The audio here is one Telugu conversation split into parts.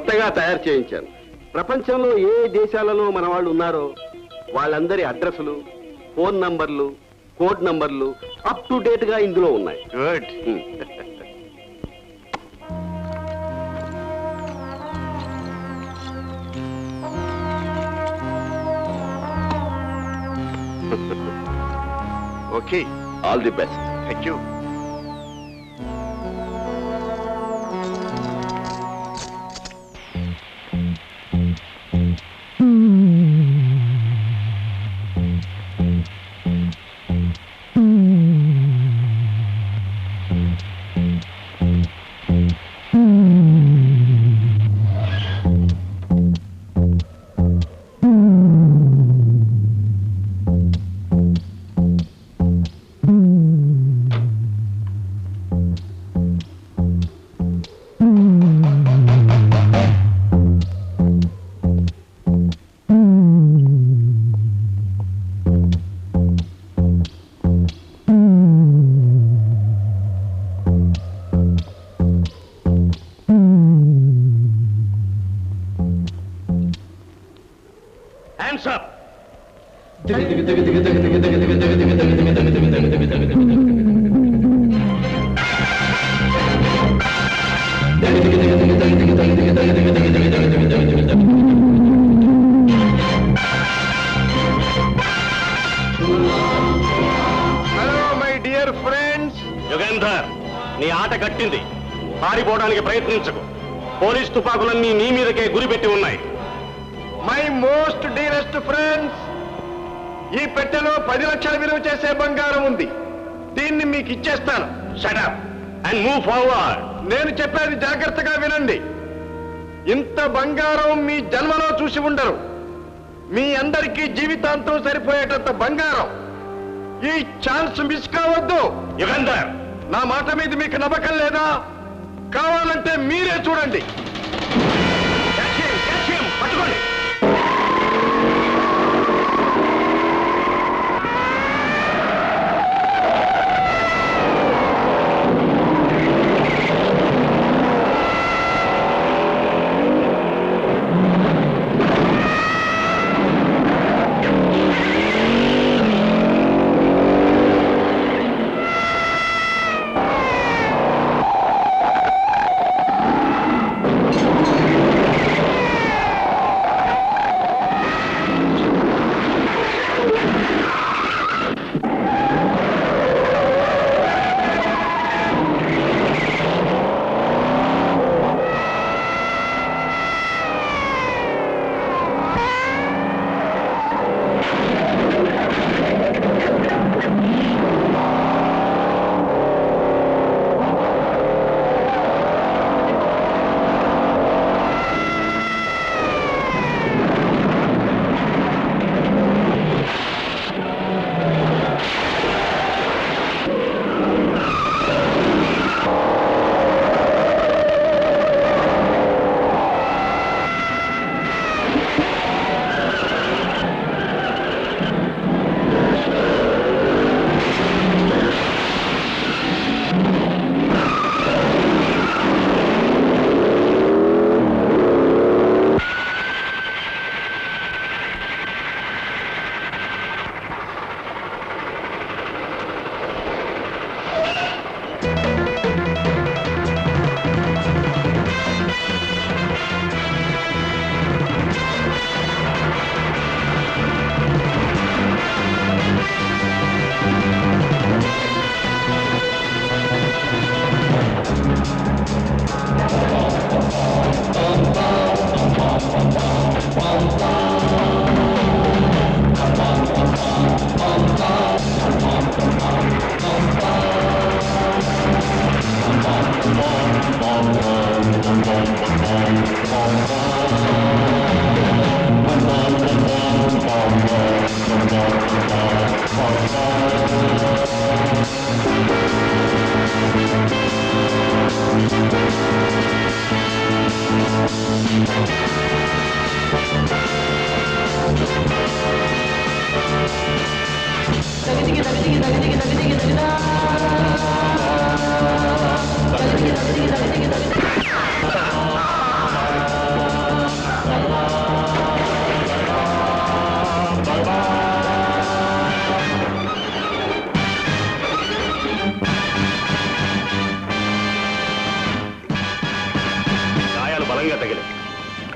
కొత్తగా తయారు చేయించాను. ప్రపంచంలో ఏ దేశాలలో మన వాళ్ళు ఉన్నారో వాళ్ళందరి అడ్రస్లు, ఫోన్ నంబర్లు, కోడ్ నంబర్లు అప్ టు డేట్ గా ఇందులో ఉన్నాయి. Good. Okay, all the best. Thank you. Hands up. Hello my dear friends. Yugandhar, నీ ఆట కట్టింది. పారిపోవడానికి ప్రయత్నించకు. పోలీస్ తుపాకులన్నీ నీ మీదకే గురిపెట్టి ఉన్నాయి. మై మోస్ట్ డియరెస్ట్ ఫ్రెండ్స్, ఈ పెట్టెలో 10 లక్షల విలువ చేసే బంగారం ఉంది. దీన్ని మీకు ఇచ్చేస్తాను. Shut up and move forward. నేను చెప్పేది జాగ్రత్తగా వినండి. ఇంత బంగారం మీ జన్మలో చూసి ఉండరు. మీ అందరికీ జీవితాంతం సరిపోయేటంత బంగారం. ఈ ఛాన్స్ మిస్ కావద్దు. యుగంధర్, నా మాట మీద మీకు నమ్మకం లేదా? కావాలంటే మీరే చూడండి. పట్టుకోండి.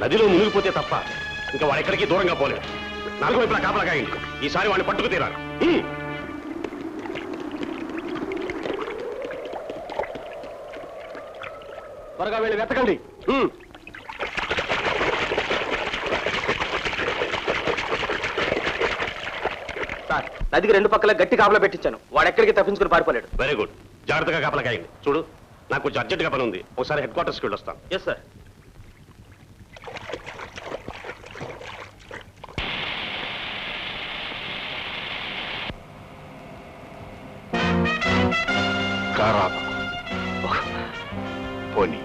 నదిలో మునిగిపోతే తప్ప ఇంకా వాడెక్కడికి దూరంగా పోలేడు. నాలుగు వైపులా కాపలా కాయండి. ఈసారి వాడిని పట్టుకు తీరాలి. త్వరగా వెళ్ళి వెతకండి. సార్, నదికి రెండు పక్కల గట్టి కాపలా పెట్టించాను. వాడు ఎక్కడికి తప్పించుకుని పారిపోలేడు. Very good. జాగ్రత్తగా కాపలా కాయండి. చూడు, నాకు కొంచెం అర్జెంట్గా పని ఉంది. ఒకసారి హెడ్ క్వార్టర్స్కి వెళ్ళొస్తాను. Yes sir. పోనీ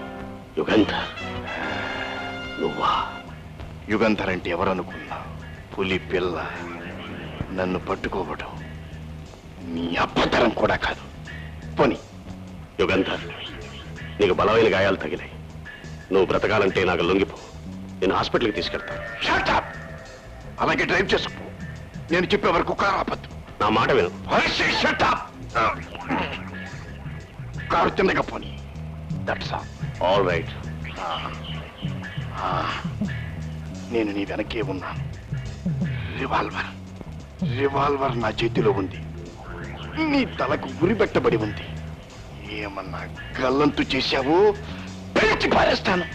యుగంధర్, నువ్వా? యుగంధర్ అంటే ఎవరనుకున్నా? పులి పిల్ల. నన్ను పట్టుకోవడం నీ అబ్బతరం కూడా కాదు. పోనీ. యుగంధర్, నీకు బలమైన గాయాలు తగిలాయి. నువ్వు బ్రతకాలంటే నాకు లొంగిపో. నేను హాస్పిటల్కి తీసుకెళ్తాను. Shut up! అలాగే డ్రైవ్ చేసుకుపో. నేను చెప్పే వరకు కారు ఆపద్దు. నా మాట విను. Shut up! కారు తిన్నగా పోనీ. That's all right. నేను నీ వెనకే ఉన్నాను. రివాల్వర్ నా చేతిలో ఉంది. నీ తలకు గురి పెట్టబడి ఉంది. ఏమన్నా గల్లంతు చేశావు, పెంచి పారేస్తాను.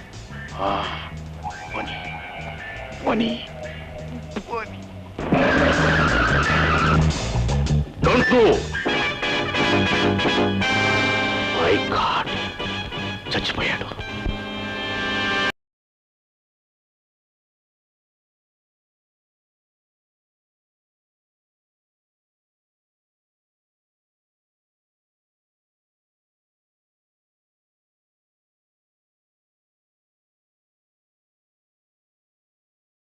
పోనీ పోనీ పోనీ. Don't go. మై గాడ్, చచ్చిపోయాడు.